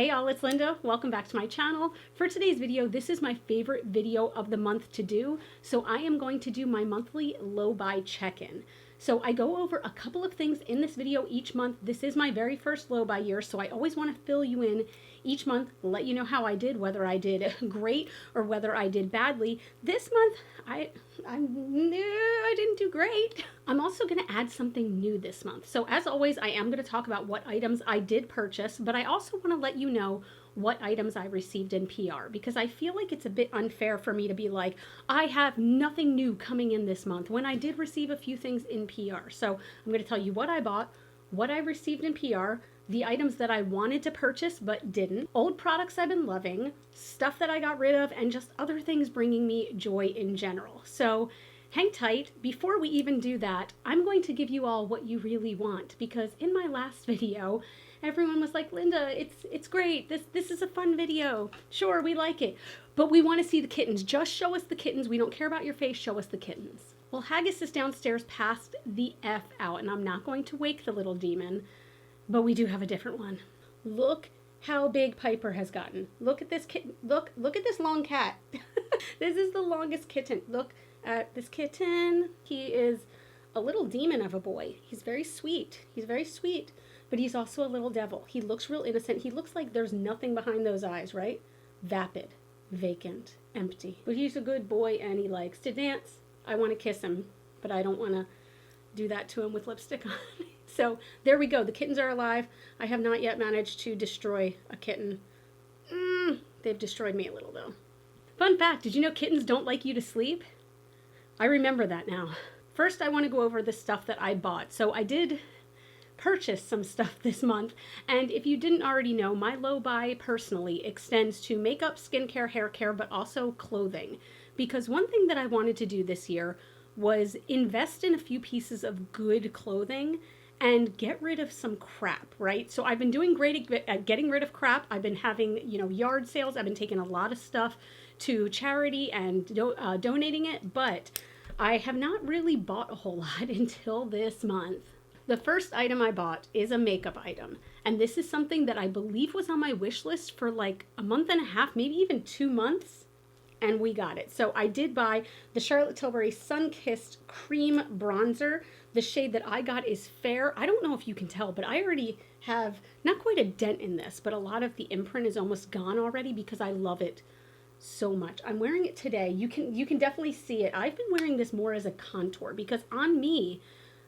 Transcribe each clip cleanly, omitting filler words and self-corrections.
Hey all, it's Linda. Welcome back to my channel. For today's video, this is my favorite video of the month to do. So I am going to do my monthly low buy check-in. So I go over a couple of things in this video each month. This is my very first low buy year, so I always want to fill you in each month, let you know how I did, whether I did great or whether I did badly. This month, I didn't do great. I'm also going to add something new this month. So as always, I am going to talk about what items I did purchase, but I also want to let you know what items I received in PR, because I feel like it's a bit unfair for me to be like, I have nothing new coming in this month, when I did receive a few things in PR. So I'm going to tell you what I bought, what I received in PR, the items that I wanted to purchase but didn't, old products I've been loving, stuff that I got rid of, and just other things bringing me joy in general. So hang tight. Before we even do that, I'm going to give you all what you really want, because in my last video, everyone was like, Linda, it's great. This is a fun video. Sure, we like it, but we want to see the kittens. Just show us the kittens. We don't care about your face. Show us the kittens. Well, Haggis is downstairs passed the F out, and I'm not going to wake the little demon, but we do have a different one. Look how big Piper has gotten. Look at this kitten. Look at this long cat. This is the longest kitten. Look at this kitten. He is a little demon of a boy. He's very sweet. He's very sweet, but he's also a little devil. He looks real innocent. He looks like there's nothing behind those eyes, right? Vapid, vacant, empty. But he's a good boy and he likes to dance. I want to kiss him, but I don't want to do that to him with lipstick on. So there we go. The kittens are alive. I have not yet managed to destroy a kitten. They've destroyed me a little though. Fun fact, did you know kittens don't like you to sleep? I remember that now. First, I want to go over the stuff that I bought. So I did purchase some stuff this month, and if you didn't already know, my low buy personally extends to makeup, skincare, hair care, but also clothing. Because one thing that I wanted to do this year was invest in a few pieces of good clothing and get rid of some crap, right? So I've been doing great at getting rid of crap. I've been having, yard sales. I've been taking a lot of stuff to charity and donating it, but I have not really bought a whole lot until this month. The first item I bought is a makeup item, and this is something that I believe was on my wish list for like a month and a half, maybe even 2 months, and we got it. So I did buy the Charlotte Tilbury Sun-Kissed Cream Bronzer. The shade that I got is Fair. I don't know if you can tell, but I already have not quite a dent in this, but a lot of the imprint is almost gone already because I love it so much. I'm wearing it today. You can definitely see it. I've been wearing this more as a contour because on me,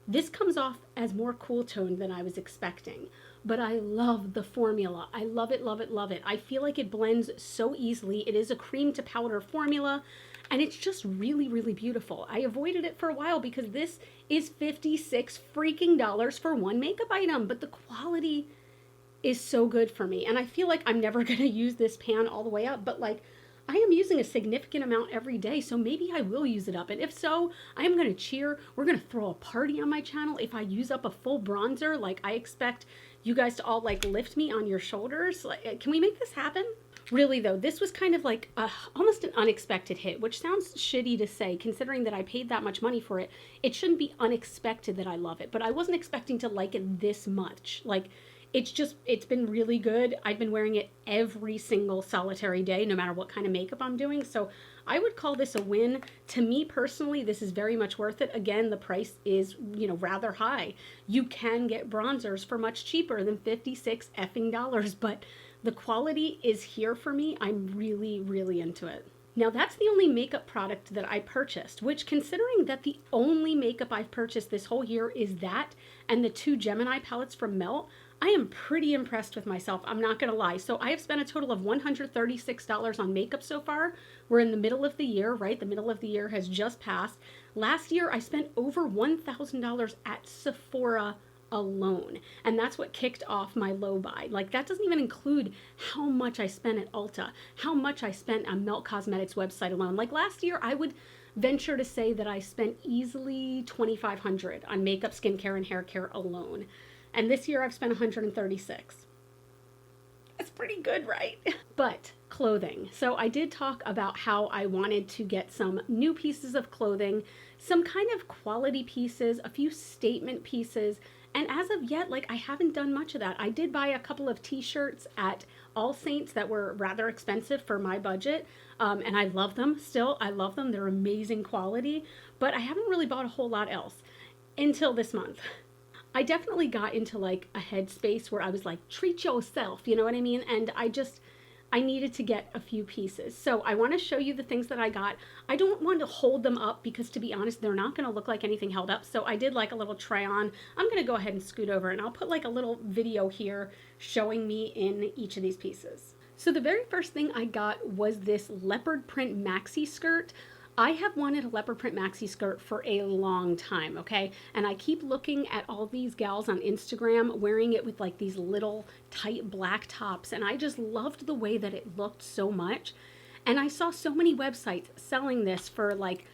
this comes off as more cool toned than I was expecting, but I love the formula. I love it, love it, love it. I feel like it blends so easily. It is a cream to powder formula, and it's just really, really beautiful. I avoided it for a while because this is $56 freaking dollars for one makeup item, but the quality is so good for me. And I feel like I'm never gonna use this pan all the way up, but like, I am using a significant amount every day, so maybe I will use it up. And if so, I am going to cheer. We're going to throw a party on my channel if I use up a full bronzer. Like, I expect you guys to all like lift me on your shoulders. Like, can we make this happen? Really though, this was kind of like almost an unexpected hit, which sounds shitty to say considering that I paid that much money for it. It shouldn't be unexpected that I love it, but I wasn't expecting to like it this much. Like, it's been really good. I've been wearing it every single solitary day, no matter what kind of makeup I'm doing. So I would call this a win. To me personally, this is very much worth it. Again, the price is, rather high. You can get bronzers for much cheaper than $56 effing dollars, but the quality is here for me. I'm really, really into it. Now that's the only makeup product that I purchased, which considering that the only makeup I've purchased this whole year is that and the 2 Gemini palettes from Melt, I am pretty impressed with myself. I'm not gonna lie. So I have spent a total of $136 on makeup so far. We're in the middle of the year, right? The middle of the year has just passed. Last year, I spent over $1,000 at Sephora alone. And that's what kicked off my low buy. Like, that doesn't even include how much I spent at Ulta, how much I spent on Melt Cosmetics website alone. Like last year, I would venture to say that I spent easily $2,500 on makeup, skincare, and hair care alone. And this year I've spent $136. That's pretty good, right? But clothing. So I did talk about how I wanted to get some new pieces of clothing, some kind of quality pieces, a few statement pieces, And as of yet, like, I haven't done much of that. I did buy a couple of t-shirts at All Saints that were rather expensive for my budget. And I love them still. I love them. They're amazing quality, but I haven't really bought a whole lot else until this month. I definitely got into like a headspace where I was like, treat yourself, you know what I mean? And I needed to get a few pieces. So I want to show you the things that I got. I don't want to hold them up because, to be honest, they're not going to look like anything held up. So I did like a little try on. I'm going to go ahead and scoot over and I'll put like a little video here showing me in each of these pieces. So the very first thing I got was this leopard print maxi skirt. I have wanted a leopard print maxi skirt for a long time, okay? And I keep looking at all these gals on Instagram wearing it with like these little tight black tops, and I just loved the way that it looked so much. And I saw so many websites selling this for like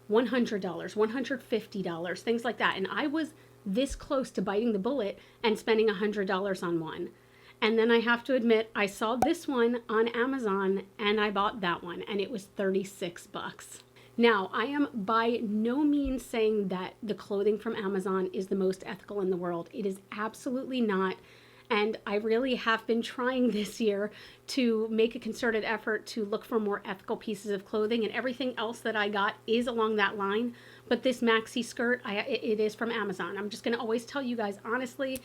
$100, $150, things like that. And I was this close to biting the bullet and spending $100 on one. And then I have to admit, I saw this one on Amazon and I bought that one, and it was 36 bucks. Now, I am by no means saying that the clothing from Amazon is the most ethical in the world. It is absolutely not. And I really have been trying this year to make a concerted effort to look for more ethical pieces of clothing, and everything else that I got is along that line. But this maxi skirt, it is from Amazon. I'm just going to always tell you guys honestly,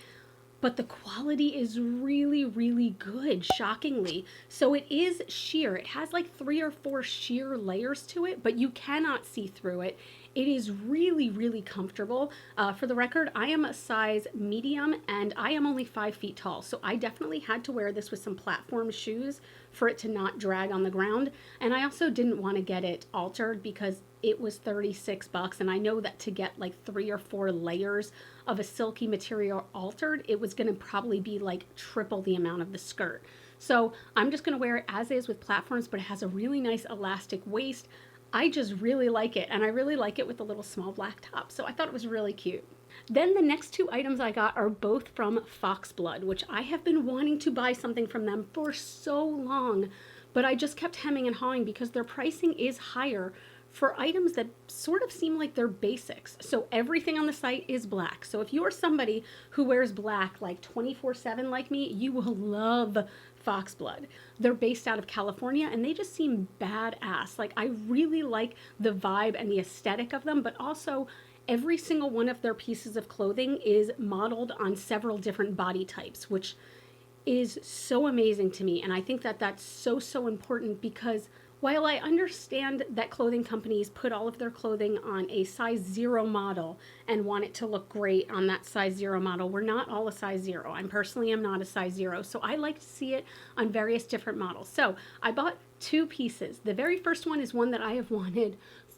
but the quality is really, really good, shockingly. So it is sheer. It has like 3 or 4 sheer layers to it, but you cannot see through it. It is really, really comfortable. For the record, I am a size medium and I am only 5 feet tall. So I definitely had to wear this with some platform shoes for it to not drag on the ground. And I also didn't want to get it altered because it was 36 bucks. And I know that to get like 3 or 4 layers of a silky material altered, it was going to probably be like triple the amount of the skirt. So I'm just going to wear it as is with platforms, but it has a really nice elastic waist. I just really like it, and I really like it with the little small black top, so I thought it was really cute. Then the next 2 items I got are both from Foxblood, which I have been wanting to buy something from them for so long, but I just kept hemming and hawing because their pricing is higher for items that sort of seem like they're basics. So everything on the site is black. So if you're somebody who wears black like 24/7 like me, you will love Foxblood. They're based out of California and they just seem badass. Like, I really like the vibe and the aesthetic of them, but also every single one of their pieces of clothing is modeled on several different body types, which is so amazing to me. And I think that that's so important because while I understand that clothing companies put all of their clothing on a size 0 model and want it to look great on that size 0 model, we're not all a size 0. I personally am not a size 0, so I like to see it on various different models. So I bought 2 pieces. The very first one is one that I have wanted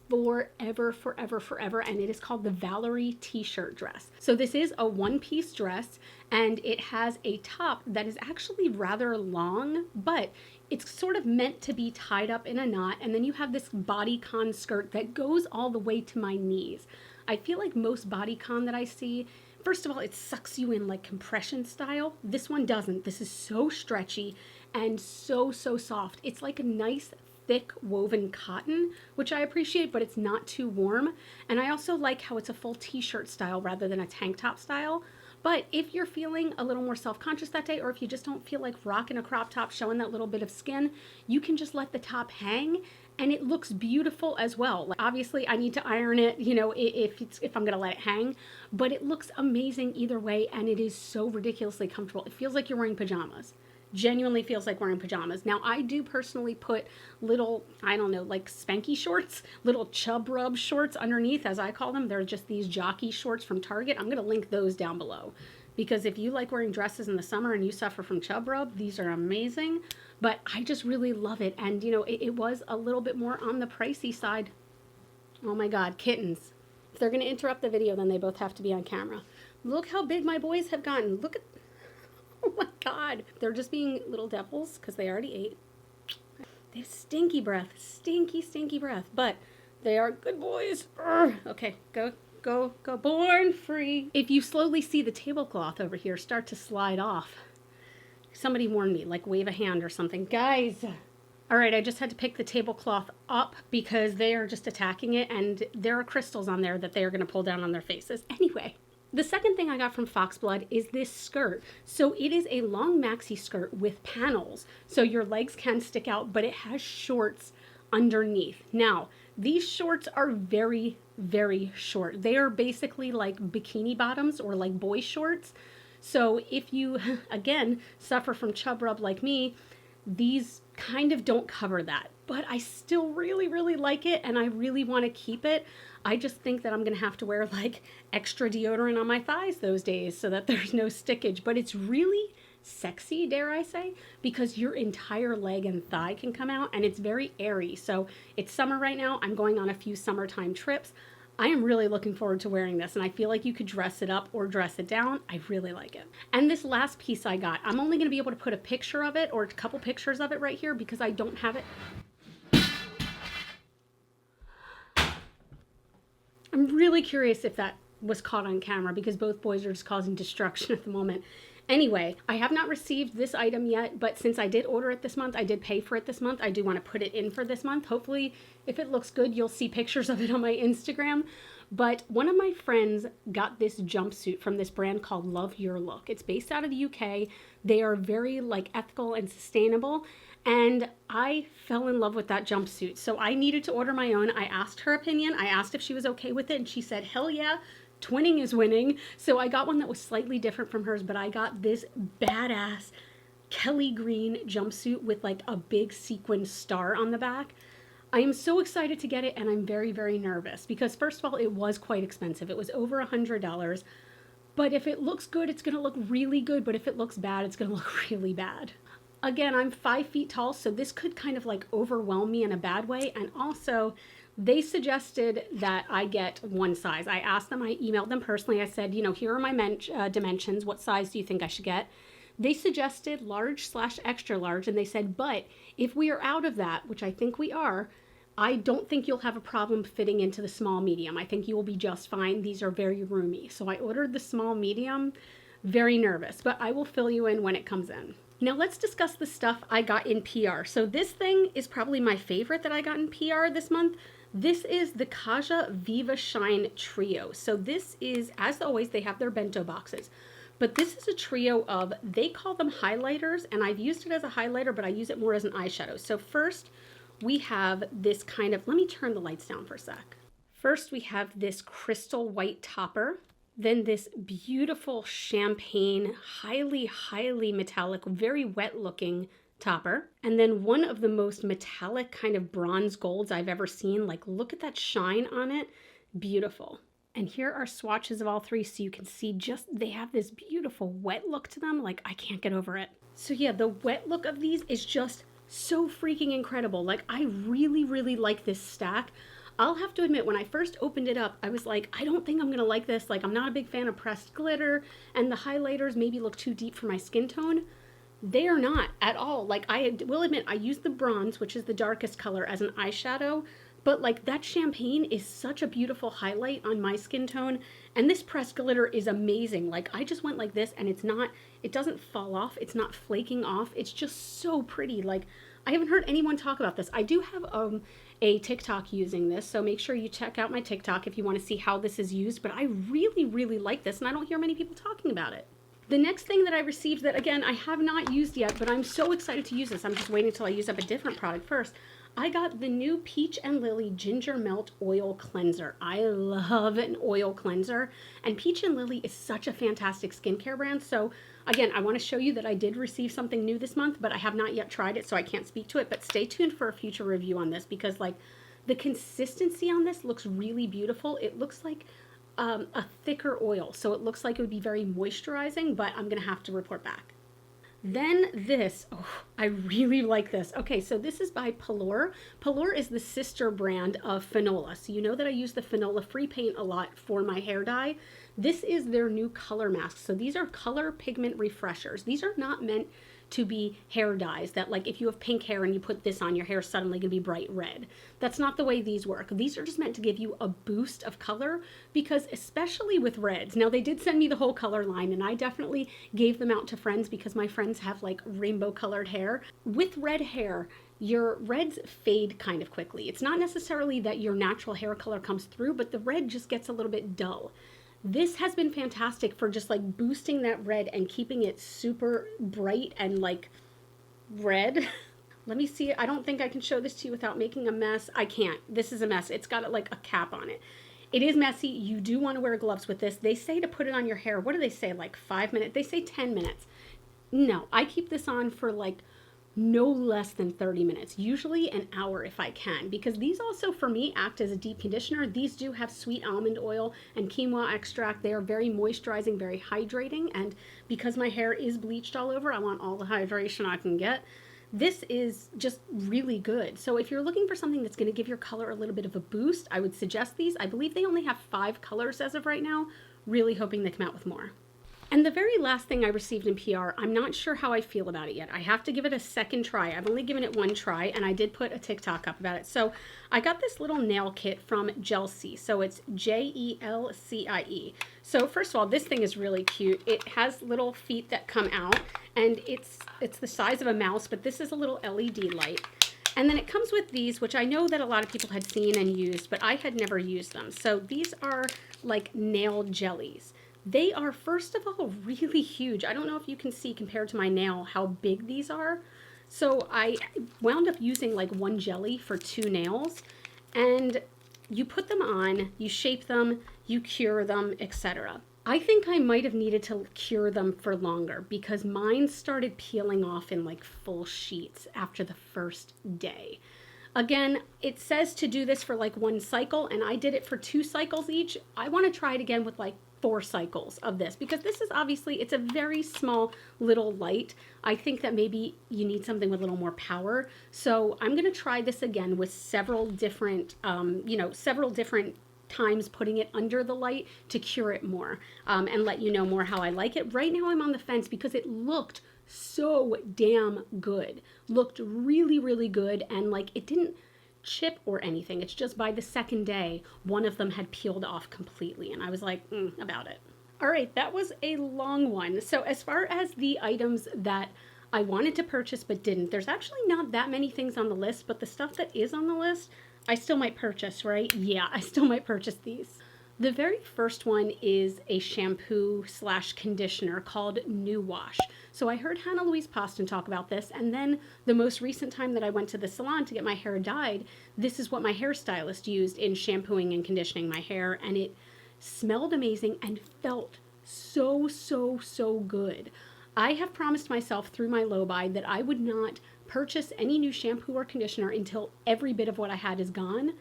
forever, and it is called the Valerie t-shirt dress. So this is a 1-piece dress, and it has a top that is actually rather long, but it's sort of meant to be tied up in a knot, and then you have this bodycon skirt that goes all the way to my knees. I feel like most bodycon that I see, first of all, it sucks you in like compression style. This one doesn't. This is so stretchy and so soft. It's like a nice thick woven cotton, which I appreciate, but it's not too warm. And I also like how it's a full t-shirt style rather than a tank top style. But if you're feeling a little more self-conscious that day, or if you just don't feel like rocking a crop top showing that little bit of skin, you can just let the top hang and it looks beautiful as well. Like, obviously I need to iron it, you know, if I'm gonna let it hang, but it looks amazing either way, and it is so ridiculously comfortable. It feels like you're wearing pajamas. Genuinely feels like wearing pajamas. Now, I do personally put little, I don't know, like spanky shorts, little chub rub shorts underneath, as I call them. They're just these jockey shorts from Target. I'm going to link those down below, because if you like wearing dresses in the summer and you suffer from chub rub, these are amazing. But I just really love it. And, you know, it was a little bit more on the pricey side. Oh my God, kittens. If they're going to interrupt the video, then they both have to be on camera. Look how big my boys have gotten. Look at, oh my God. They're just being little devils because they already ate. They have stinky breath, stinky breath, but they are good boys. Urgh. Okay, go, born free. If you slowly see the tablecloth over here start to slide off, somebody warn me, like wave a hand or something. Guys. All right, I just had to pick the tablecloth up because they are just attacking it, and there are crystals on there that they are going to pull down on their faces. Anyway. The second thing I got from Foxblood is this skirt. So it is a long maxi skirt with panels. So your legs can stick out, but it has shorts underneath. Now, these shorts are very, very short. They are basically like bikini bottoms or like boy shorts. So if you, again, suffer from chub rub like me, these kind of don't cover that. But I still really, really like it, and I really want to keep it. I just think that I'm going to have to wear like extra deodorant on my thighs those days so that there's no stickage. But it's really sexy, dare I say, because your entire leg and thigh can come out, and it's very airy. So it's summer right now. I'm going on a few summertime trips. I am really looking forward to wearing this, and I feel like you could dress it up or dress it down. I really like it. And this last piece I got, I'm only going to be able to put a picture of it or a couple pictures of it right here because I don't have it. I'm really curious if that was caught on camera because both boys are just causing destruction at the moment. Anyway, I have not received this item yet, but since I did order it this month, I did pay for it this month. I do want to put it in for this month. Hopefully, if it looks good, you'll see pictures of it on my Instagram. But one of my friends got this jumpsuit from this brand called Love Your Look. It's based out of the UK. They are very like ethical and sustainable. And I fell in love with that jumpsuit. So I needed to order my own. I asked her opinion. I asked if she was okay with it. And she said, hell yeah, twinning is winning. So I got one that was slightly different from hers. But I got this badass Kelly green jumpsuit with like a big sequin star on the back. I am so excited to get it. And I'm very, very nervous. Because first of all, it was quite expensive. It was over $100. But if it looks good, it's going to look really good. But if it looks bad, it's going to look really bad. Again, I'm 5 feet tall, so this could kind of like overwhelm me in a bad way. And also, they suggested that I get one size. I asked them, I emailed them personally. I said, you know, here are my dimensions. What size do you think I should get? They suggested large/extra large, and they said, but if we are out of that, which I think we are, I don't think you'll have a problem fitting into the small medium. I think you will be just fine. These are very roomy. So I ordered the small medium, very nervous, but I will fill you in when it comes in. Now let's discuss the stuff I got in PR. So this thing is probably my favorite that I got in PR this month. This is the Kaja Viva Shine Trio. So this is, as always, they have their bento boxes. But this is a trio of, they call them highlighters, and I've used it as a highlighter, but I use it more as an eyeshadow. So first we have this kind of, let me turn the lights down for a sec. First we have this crystal white topper. Then this beautiful champagne, highly, highly metallic, very wet looking topper. And then one of the most metallic kind of bronze golds I've ever seen. Like, look at that shine on it. Beautiful. And here are swatches of all three so you can see just, they have this beautiful wet look to them. Like, I can't get over it. So yeah, the wet look of these is just so freaking incredible. Like, I really, really like this stack. I'll have to admit, when I first opened it up, I was like, I don't think I'm going to like this. Like, I'm not a big fan of pressed glitter, and the highlighters maybe look too deep for my skin tone. They are not at all. Like, I will admit, I used the bronze, which is the darkest color, as an eyeshadow, but like that champagne is such a beautiful highlight on my skin tone, and this pressed glitter is amazing. Like, I just went like this, and it's not, it doesn't fall off. It's not flaking off. It's just so pretty. Like, I haven't heard anyone talk about this. I do have a TikTok using this, so make sure you check out my TikTok if you want to see how this is used, but I really, really like this, and I don't hear many people talking about it. The next thing that I received that, again, I have not used yet, but I'm so excited to use this. I'm just waiting until I use up a different product first. I got the new Peach and Lily Ginger Melt Oil Cleanser. I love an oil cleanser, and Peach and Lily is such a fantastic skincare brand, so again, I want to show you that I did receive something new this month, but I have not yet tried it, so I can't speak to it. But stay tuned for a future review on this because, like, the consistency on this looks really beautiful. It looks like a thicker oil, so it looks like it would be very moisturizing, but I'm going to have to report back. Then this, oh, I really like this. Okay, so this is by Palor. Palor is the sister brand of Finola. So you know that I use the Finola free paint a lot for my hair dye. This is their new color mask. So these are color pigment refreshers. These are not meant to be hair dyes that, like, if you have pink hair and you put this on, your hair is suddenly gonna be bright red. That's not the way these work. These are just meant to give you a boost of color, because especially with reds, now they did send me the whole color line and I definitely gave them out to friends because my friends have like rainbow colored hair. With red hair, your reds fade kind of quickly. It's not necessarily that your natural hair color comes through, but the red just gets a little bit dull. This has been fantastic for just like boosting that red and keeping it super bright and like red. Let me see. I don't think I can show this to you without making a mess. I can't. This is a mess. It's got like a cap on it. It is messy. You do want to wear gloves with this. They say to put it on your hair. What do they say? Like 5 minutes? They say 10 minutes. No, I keep this on for like no less than 30 minutes, usually an hour if I can, because these also for me act as a deep conditioner. These do have sweet almond oil and quinoa extract. They are very moisturizing, very hydrating, and because my hair is bleached all over, I want all the hydration I can get. This is just really good. So if you're looking for something that's going to give your color a little bit of a boost, I would suggest these. I believe they only have 5 colors as of right now. Really hoping they come out with more. And the very last thing I received in PR, I'm not sure how I feel about it yet. I have to give it a second try. I've only given it 1 try, and I did put a TikTok up about it. So I got this little nail kit from Jelcie. So it's Jelcie. So first of all, this thing is really cute. It has little feet that come out, and it's the size of a mouse, but this is a little LED light. And then it comes with these, which I know that a lot of people had seen and used, but I had never used them. So these are like nail jellies. They are, first of all, really huge. I don't know if you can see compared to my nail how big these are. So I wound up using like 1 jelly for 2 nails. And you put them on, you shape them, you cure them, etc. I think I might have needed to cure them for longer because mine started peeling off in like full sheets after the first day. Again, it says to do this for like 1 cycle, and I did it for 2 cycles each. I want to try it again with like 4 cycles of this, because this is obviously, it's a very small little light. I think that maybe you need something with a little more power. So I'm going to try this again with several different, several different times putting it under the light to cure it more, and let you know more how I like it. Right now I'm on the fence because it looked so damn good. Looked really, really good, and like it didn't chip or anything. It's just by the second day, one of them had peeled off completely, and I was like, about it. All right, that was a long one. So as far as the items that I wanted to purchase but didn't, there's actually not that many things on the list, but the stuff that is on the list, I still might purchase, right? Yeah, I still might purchase these. The very first one is a shampoo / conditioner called New Wash. So I heard Hannah Louise Poston talk about this, and then the most recent time that I went to the salon to get my hair dyed, this is what my hairstylist used in shampooing and conditioning my hair, and it smelled amazing and felt so, so, so good. I have promised myself through my low buy that I would not purchase any new shampoo or conditioner until every bit of what I had is gone.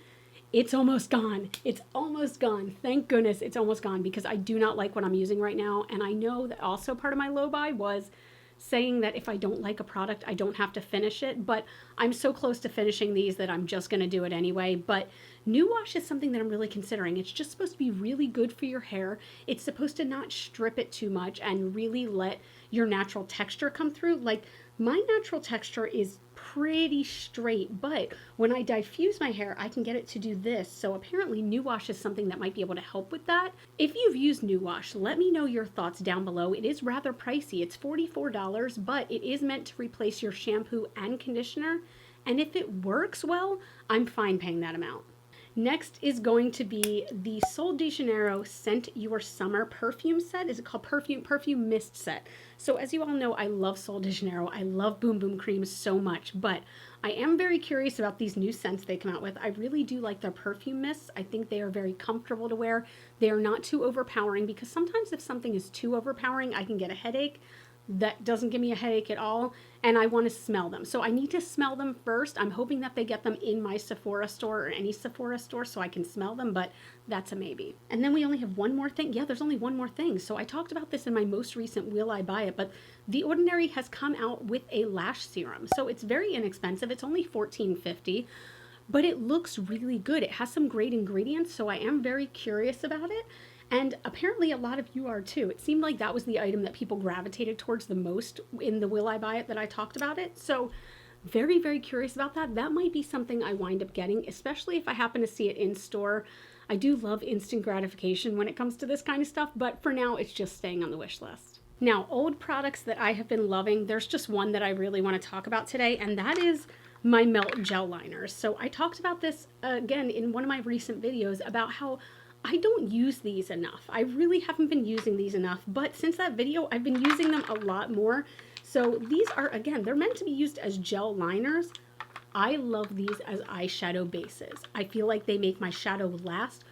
It's almost gone. It's almost gone. Thank goodness it's almost gone, because I do not like what I'm using right now. And I know that also part of my low buy was saying that if I don't like a product, I don't have to finish it. But I'm so close to finishing these that I'm just going to do it anyway. But New Wash is something that I'm really considering. It's just supposed to be really good for your hair. It's supposed to not strip it too much and really let your natural texture come through. Like, my natural texture is pretty straight, but when I diffuse my hair, I can get it to do this. So apparently New Wash is something that might be able to help with that. If you've used New Wash, let me know your thoughts down below. It is rather pricey. It's $44, but it is meant to replace your shampoo and conditioner. And if it works well, I'm fine paying that amount. Next is going to be the Sol de Janeiro Scent Your Summer perfume set. Is it called perfume mist set? So as you all know, I love Sol de Janeiro. I love Boom Boom Cream so much, but I am very curious about these new scents they come out with. I really do like their perfume mists. I think they are very comfortable to wear. They are not too overpowering, because sometimes if something is too overpowering, I can get a headache. That doesn't give me a headache at all, and I want to smell them. So I need to smell them first. I'm hoping that they get them in my Sephora store or any Sephora store so I can smell them, but that's a maybe. And then we only have one more thing. Yeah, there's only one more thing. So I talked about this in my most recent Will I Buy It, but The Ordinary has come out with a lash serum. So it's very inexpensive. It's only $14.50, but it looks really good. It has some great ingredients, so I am very curious about it. And apparently a lot of you are too. It seemed like that was the item that people gravitated towards the most in the Will I Buy It that I talked about it. So very, very curious about that. That might be something I wind up getting, especially if I happen to see it in store. I do love instant gratification when it comes to this kind of stuff, but for now it's just staying on the wish list. Now, old products that I have been loving, there's just one that I really want to talk about today, and that is my Melt Gel Liners. So I talked about this again in one of my recent videos about how I don't use these enough. I really haven't been using these enough, but since that video, I've been using them a lot more. So these are, again, they're meant to be used as gel liners. I love these as eyeshadow bases. I feel like they make my shadow last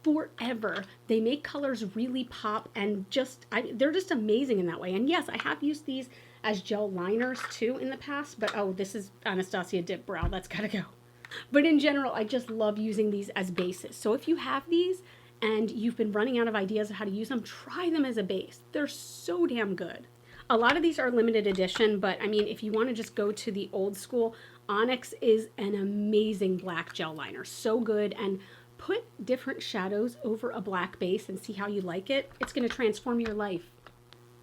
forever. They make colors really pop, and they're just amazing in that way. And yes, I have used these as gel liners too in the past, but oh, this is Anastasia Dip Brow. That's gotta go. But in general, I just love using these as bases. So if you have these and you've been running out of ideas of how to use them, try them as a base. They're so damn good. A lot of these are limited edition, but I mean, if you want to just go to the old school, Onyx is an amazing black gel liner. So good. And put different shadows over a black base and see how you like it. It's going to transform your life.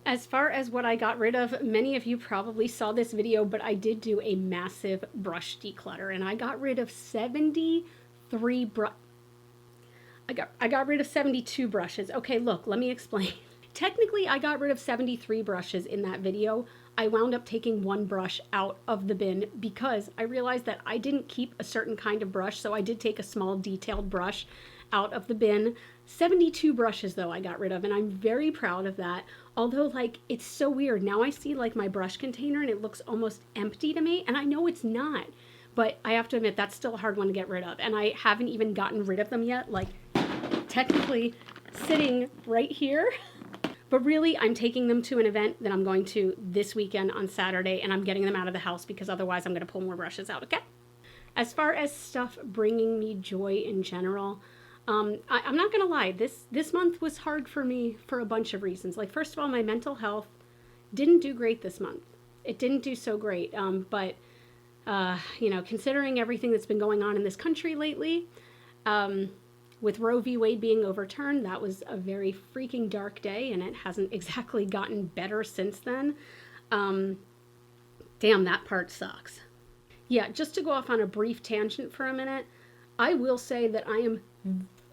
As far as what I got rid of, many of you probably saw this video, but I did do a massive brush declutter, and I got rid of 73 I got rid of 72 brushes. Okay, look, let me explain. Technically, I got rid of 73 brushes in that video. I wound up taking one brush out of the bin because I realized that I didn't keep a certain kind of brush, so I did take a small detailed brush out of the bin. 72 brushes though I got rid of, and I'm very proud of that. Although, like, it's so weird. Now I see like my brush container and it looks almost empty to me, and I know it's not, but I have to admit that's still a hard one to get rid of, and I haven't even gotten rid of them yet. Like, technically sitting right here. But really, I'm taking them to an event that I'm going to this weekend on Saturday, and I'm getting them out of the house because otherwise I'm going to pull more brushes out, okay? As far as stuff bringing me joy in general, I'm not going to lie, this month was hard for me for a bunch of reasons. Like, first of all, my mental health didn't do great this month. It didn't do so great, but, you know, considering everything that's been going on in this country lately, with Roe v. Wade being overturned, that was a very freaking dark day, and it hasn't exactly gotten better since then. Damn, that part sucks. Yeah, just to go off on a brief tangent for a minute, I will say that I am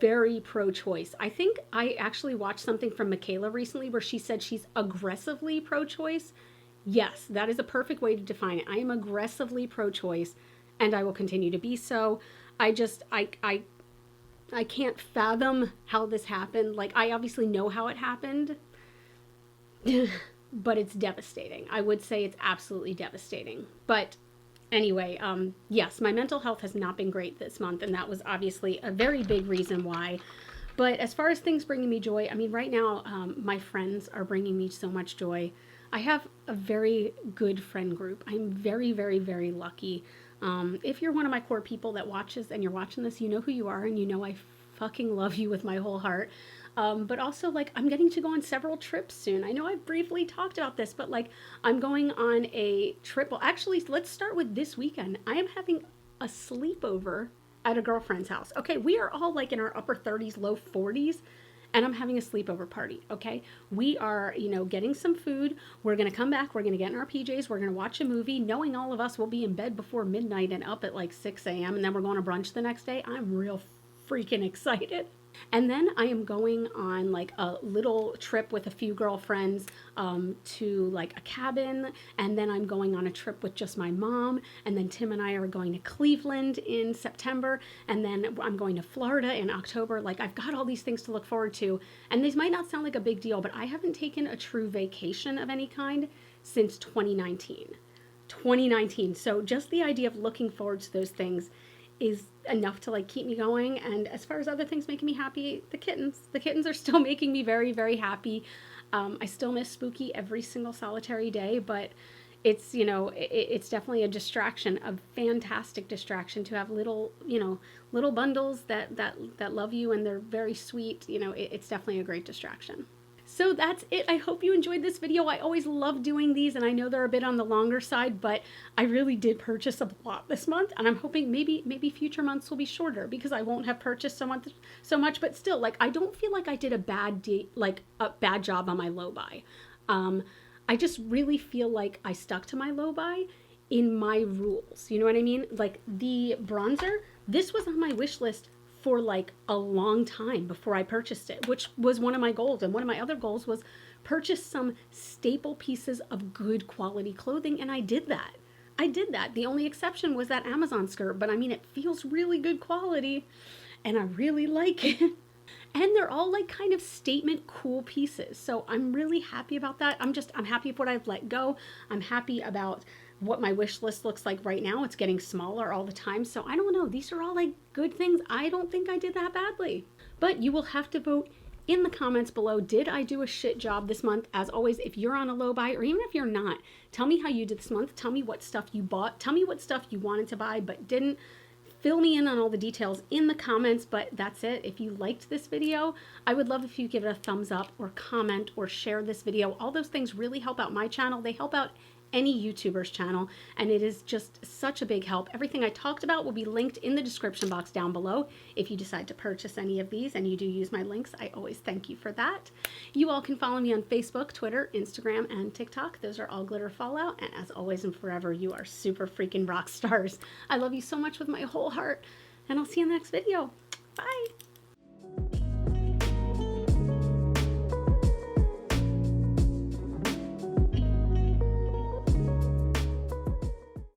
very pro-choice. I think I actually watched something from Michaela recently where she said she's aggressively pro-choice. Yes, that is a perfect way to define it. I am aggressively pro-choice, and I will continue to be so. I can't fathom how this happened. Like, I obviously know how it happened, but it's devastating. I would say it's absolutely devastating. But anyway, yes, my mental health has not been great this month, and that was obviously a very big reason why. But as far as things bringing me joy, I mean, right now, my friends are bringing me so much joy. I have a very good friend group. I'm very, very, very lucky. If you're one of my core people that watches and you're watching this, you know who you are, and you know I fucking love you with my whole heart. But also, like, I'm getting to go on several trips soon. I know I've briefly talked about this, but like, I'm going on a trip. Well, actually, let's start with this weekend. I am having a sleepover at a girlfriend's house. Okay, we are all like in our upper 30s, low 40s. And I'm having a sleepover party, okay? We are, you know, getting some food. We're going to come back. We're going to get in our PJs. We're going to watch a movie, knowing all of us will be in bed before midnight and up at like 6 a.m. And then we're going to brunch the next day. I'm real freaking excited. And then I am going on like a little trip with a few girlfriends to like a cabin. And then I'm going on a trip with just my mom. And then Tim and I are going to Cleveland in September. And then I'm going to Florida in October. Like, I've got all these things to look forward to. And these might not sound like a big deal, but I haven't taken a true vacation of any kind since 2019. 2019. So just the idea of looking forward to those things is enough to like keep me going. And as far as other things making me happy, the kittens are still making me very, very happy. I still miss Spooky every single solitary day, but it's, you know, it's definitely a distraction, a fantastic distraction to have little, you know, little bundles that love you, and they're very sweet. You know, it's definitely a great distraction. So that's it. I hope you enjoyed this video. I always love doing these, and I know they're a bit on the longer side, but I really did purchase a lot this month, and I'm hoping maybe future months will be shorter because I won't have purchased so much. But still, like, I don't feel like I did a bad job on my low buy. I just really feel like I stuck to my low buy in my rules. You know what I mean? Like, the bronzer, this was on my wish list for like a long time before I purchased it, which was one of my goals. And one of my other goals was purchase some staple pieces of good quality clothing. And I did that. The only exception was that Amazon skirt, but I mean, it feels really good quality and I really like it. And they're all like kind of statement cool pieces. So I'm really happy about that. I'm happy with what I've let go. I'm happy about what my wish list looks like right now. It's getting smaller all the time. So I don't know. These are all like good things. I don't think I did that badly. But you will have to vote in the comments below. Did I do a shit job this month? As always, if you're on a low buy, or even if you're not, tell me how you did this month. Tell me what stuff you bought. Tell me what stuff you wanted to buy but didn't. Fill me in on all the details in the comments, but that's it. If you liked this video, I would love if you give it a thumbs up or comment or share this video. All those things really help out my channel. They help out any YouTuber's channel, and it is just such a big help. Everything I talked about will be linked in the description box down below. If you decide to purchase any of these and you do use my links, I always thank you for that. You all can follow me on Facebook, Twitter, Instagram, and TikTok. Those are all GlitterFallout, and as always and forever, you are super freaking rock stars. I love you so much with my whole heart, and I'll see you in the next video. Bye!